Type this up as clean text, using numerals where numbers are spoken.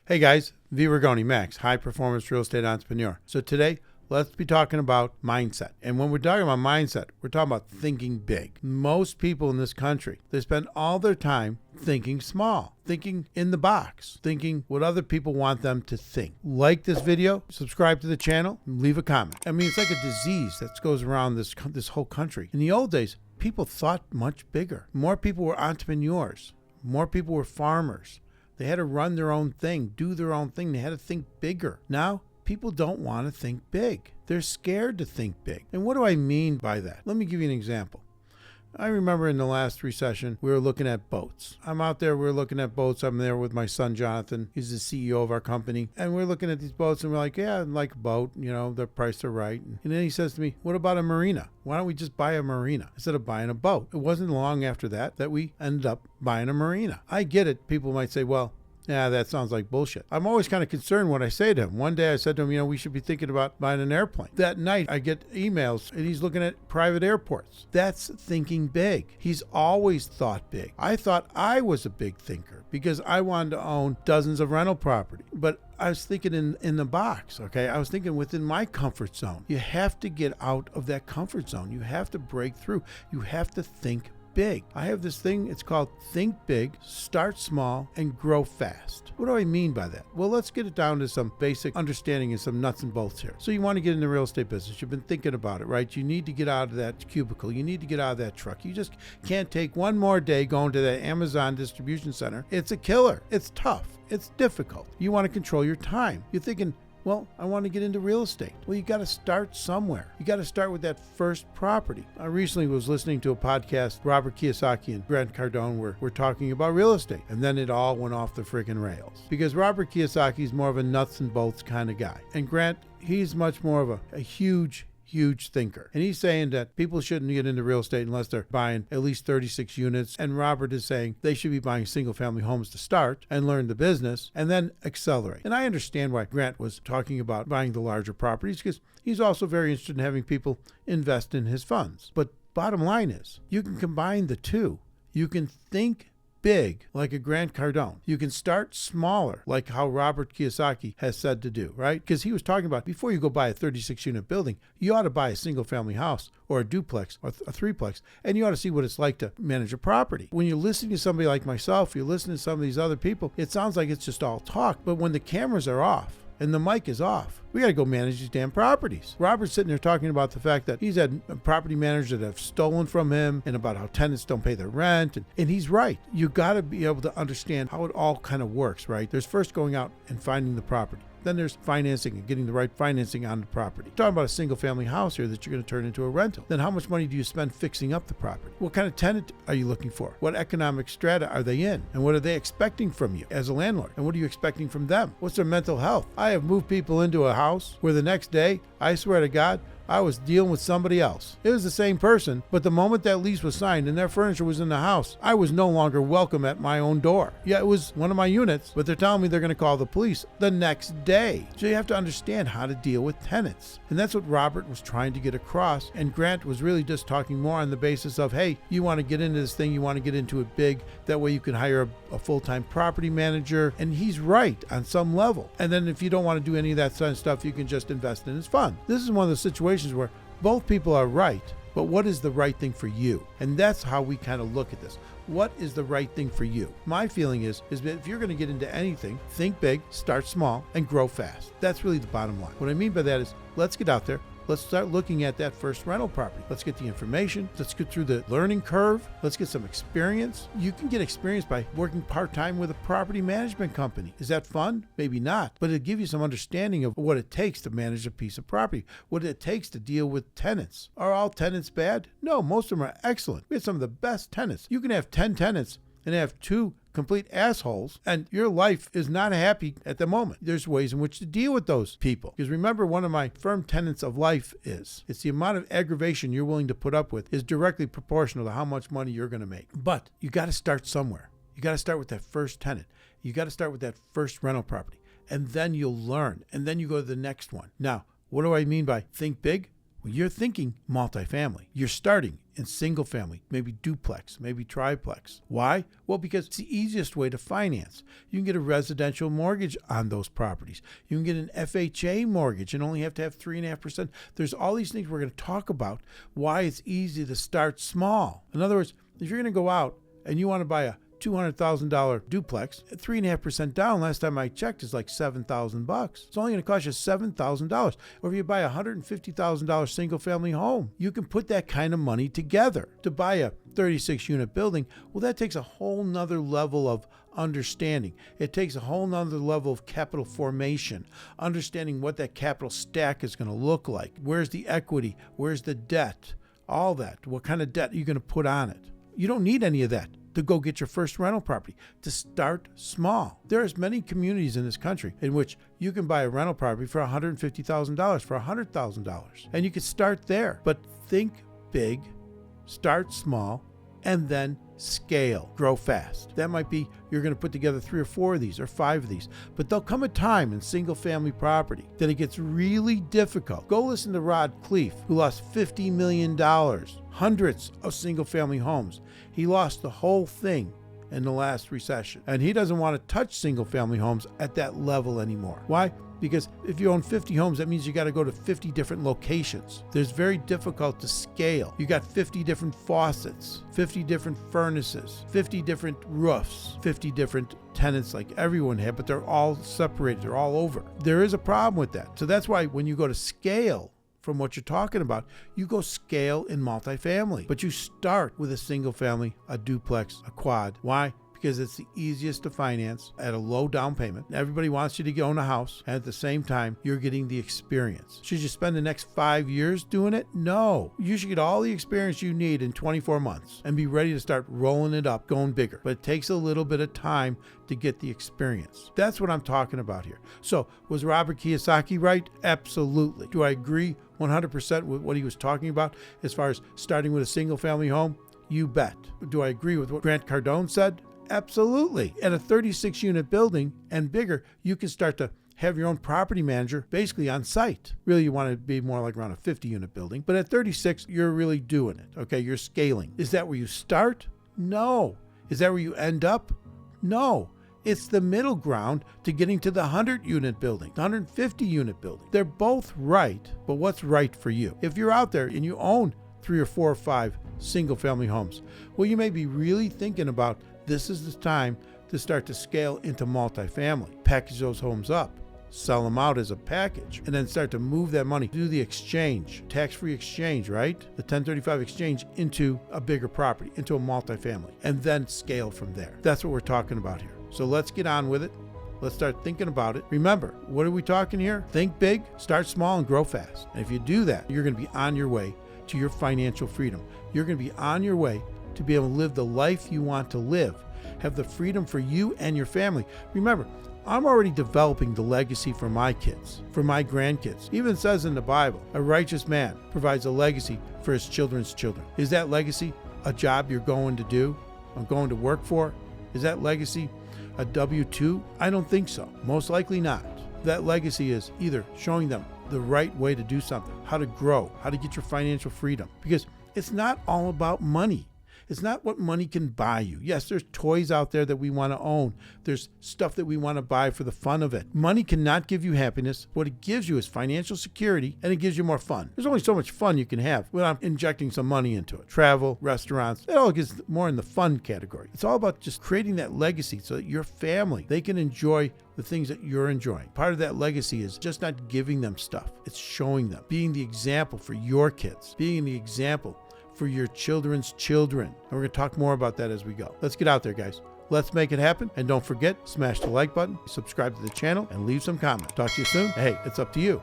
Hey guys, V. Rigoni, Max, high performance real estate entrepreneur. So today, let's be talking about mindset. And when we're talking about mindset, we're talking about thinking big. Most people in this country, they spend all their time thinking small, thinking in the box, thinking what other people want them to think. Like this video, subscribe to the channel, and leave a comment. I mean, it's like a disease that goes around this whole country. In the old days, people thought much bigger. More people were entrepreneurs. More people were farmers. They had to run their own thing, do their own thing. They had to think bigger. Now, people don't want to think big. They're scared to think big. And what do I mean by that? Let me give you an example. I remember in the last recession, we were looking at boats. I'm out there, we're looking at boats. I'm there with my son, Jonathan. He's the CEO of our company. And we're looking at these boats and we're like, yeah, I'd like a boat. You know, the price are right. And then he says to me, what about a marina? Why don't we just buy a marina instead of buying a boat? It wasn't long after that we ended up buying a marina. I get it. People might say, well, yeah, that sounds like bullshit. I'm always kind of concerned when I say to him. One day I said to him, we should be thinking about buying an airplane. That night I get emails and he's looking at private airports. That's thinking big. He's always thought big. I thought I was a big thinker because I wanted to own dozens of rental property. But I was thinking in the box, okay? I was thinking within my comfort zone. You have to get out of that comfort zone. You have to break through. You have to think big. I have this thing, it's called think big, start small, and grow fast. What do I mean by that? Well, let's get it down to some basic understanding and some nuts and bolts here. So you want to get in the real estate business. You've been thinking about it, right? You need to get out of that cubicle. You need to get out of that truck. You just can't take one more day going to that Amazon distribution center. It's a killer. It's tough. It's difficult. You want to control your time. You're thinking, well, I want to get into real estate. Well, you got to start somewhere. You got to start with that first property. I recently was listening to a podcast. Robert Kiyosaki and Grant Cardone were talking about real estate. And then it all went off the friggin' rails. Because Robert Kiyosaki is more of a nuts and bolts kind of guy. And Grant, he's much more of a huge thinker. And he's saying that people shouldn't get into real estate unless they're buying at least 36 units. And Robert is saying they should be buying single family homes to start and learn the business and then accelerate. And I understand why Grant was talking about buying the larger properties because he's also very interested in having people invest in his funds. But bottom line is you can combine the two. You can think big like a Grant Cardone. You can start smaller like how Robert Kiyosaki has said to do, right? Because he was talking about before you go buy a 36 unit building, you ought to buy a single family house or a duplex or a threeplex, and you ought to see what it's like to manage a property. When you're listening to somebody like myself, you're listening to some of these other people, it sounds like it's just all talk. But when the cameras are off and the mic is off, we got to go manage these damn properties. Robert's sitting there talking about the fact that he's had property managers that have stolen from him and about how tenants don't pay their rent. And he's right. You got to be able to understand how it all kind of works, right? There's first going out and finding the property. Then there's financing and getting the right financing on the property. Talking about a single family house here that you're going to turn into a rental. Then how much money do you spend fixing up the property? What kind of tenant are you looking for? What economic strata are they in? And what are they expecting from you as a landlord? And what are you expecting from them? What's their mental health? I have moved people into a house where the next day, I swear to God, I was dealing with somebody else. It was the same person, but the moment that lease was signed and their furniture was in the house, I was no longer welcome at my own door. Yeah, it was one of my units, but they're telling me they're going to call the police the next day. So you have to understand how to deal with tenants. And that's what Robert was trying to get across. And Grant was really just talking more on the basis of, hey, you want to get into this thing, you want to get into it big. That way you can hire a full-time property manager. And he's right on some level. And then if you don't want to do any of that kind of stuff, you can just invest in his fund. This is one of the situations where both people are right, but what is the right thing for you? And that's how we kind of look at this. What is the right thing for you? My feeling is that if you're going to get into anything, think big, start small, and grow fast. That's really the bottom line. What I mean by that is let's get out there. Let's start looking at that first rental property. Let's get the information. Let's get through the learning curve. Let's get some experience. You can get experience by working part-time with a property management company. Is that fun? Maybe not, but it'll give you some understanding of what it takes to manage a piece of property, what it takes to deal with tenants. Are all tenants bad? No, most of them are excellent. We have some of the best tenants. You can have 10 tenants and have 2 complete assholes, and your life is not happy at the moment. There's ways in which to deal with those people. Because remember, one of my firm tenets of life is, it's the amount of aggravation you're willing to put up with is directly proportional to how much money you're going to make. But you got to start somewhere. You got to start with that first tenant. You got to start with that first rental property. And then you'll learn. And then you go to the next one. Now, what do I mean by think big? Well, you're thinking multifamily. You're starting in single family, maybe duplex, maybe triplex. Why? Well, because it's the easiest way to finance. You can get a residential mortgage on those properties. You can get an FHA mortgage and only have to have 3.5%. There's all these things we're going to talk about, why it's easy to start small. In other words, if you're going to go out and you want to buy a $200,000 duplex at 3.5% down, last time I checked, is like $7,000. It's only going to cost you $7,000. Or if you buy a $150,000 single family home, you can put that kind of money together. To buy a 36 unit building, well, that takes a whole nother level of understanding. It takes a whole nother level of capital formation, understanding what that capital stack is going to look like. Where's the equity? Where's the debt? All that. What kind of debt are you going to put on it? You don't need any of that to go get your first rental property, to start small. There's many communities in this country in which you can buy a rental property for $150,000, for $100,000, and you can start there. But think big, start small, and then scale, grow fast. That might be you're going to put together 3 or 4 of these or 5 of these, but there'll come a time in single family property that it gets really difficult. Go listen to Rod Cleef, who lost $50 million, hundreds of single family homes. He lost the whole thing in the last recession, and he doesn't want to touch single family homes at that level anymore. Why? Because if you own 50 homes, that means you got to go to 50 different locations. There's very difficult to scale. You got 50 different faucets, 50 different furnaces, 50 different roofs, 50 different tenants like everyone had, but they're all separated. They're all over. There is a problem with that. So that's why when you go to scale from what you're talking about, you go scale in multifamily. But you start with a single family, a duplex, a quad. Why? Because it's the easiest to finance at a low down payment. Everybody wants you to own a house, and at the same time, you're getting the experience. Should you spend the next 5 years doing it? No. You should get all the experience you need in 24 months and be ready to start rolling it up, going bigger. But it takes a little bit of time to get the experience. That's what I'm talking about here. So, was Robert Kiyosaki right? Absolutely. Do I agree 100% with what he was talking about as far as starting with a single family home? You bet. Do I agree with what Grant Cardone said? Absolutely. At a 36 unit building and bigger, you can start to have your own property manager basically on site. Really, you want to be more like around a 50 unit building. But at 36, you're really doing it. Okay, you're scaling. Is that where you start? No. Is that where you end up? No. It's the middle ground to getting to the 100 unit building, the 150 unit building. They're both right, but what's right for you? If you're out there and you own 3 or 4 or 5 single family homes, well, you may be really thinking about this is the time to start to scale into multifamily. Package those homes up, sell them out as a package, and then start to move that money, do the exchange, tax-free exchange, right? The 1035 exchange into a bigger property, into a multifamily, and then scale from there. That's what we're talking about here. So let's get on with it. Let's start thinking about it. Remember, what are we talking here? Think big, start small, and grow fast. And if you do that, you're going to be on your way to your financial freedom. You're going to be on your way to be able to live the life you want to live, have the freedom for you and your family. Remember, I'm already developing the legacy for my kids, for my grandkids. It even says in the Bible, a righteous man provides a legacy for his children's children. Is that legacy a job you're going to do or going to work for? Is that legacy a W-2? I don't think so. Most likely not. That legacy is either showing them the right way to do something, how to grow, how to get your financial freedom. Because it's not all about money. It's not what money can buy you. Yes, there's toys out there that we want to own. There's stuff that we want to buy for the fun of it. Money cannot give you happiness. What it gives you is financial security, and it gives you more fun. There's only so much fun you can have without injecting some money into it. Travel, restaurants, it all gets more in the fun category. It's all about just creating that legacy so that your family, they can enjoy the things that you're enjoying. Part of that legacy is just not giving them stuff. It's showing them, being the example for your kids, being the example for your children's children. And we're going to talk more about that as we go. Let's get out there, guys. Let's make it happen. And don't forget, smash the like button, subscribe to the channel, and leave some comments. Talk to you soon. Hey, it's up to you.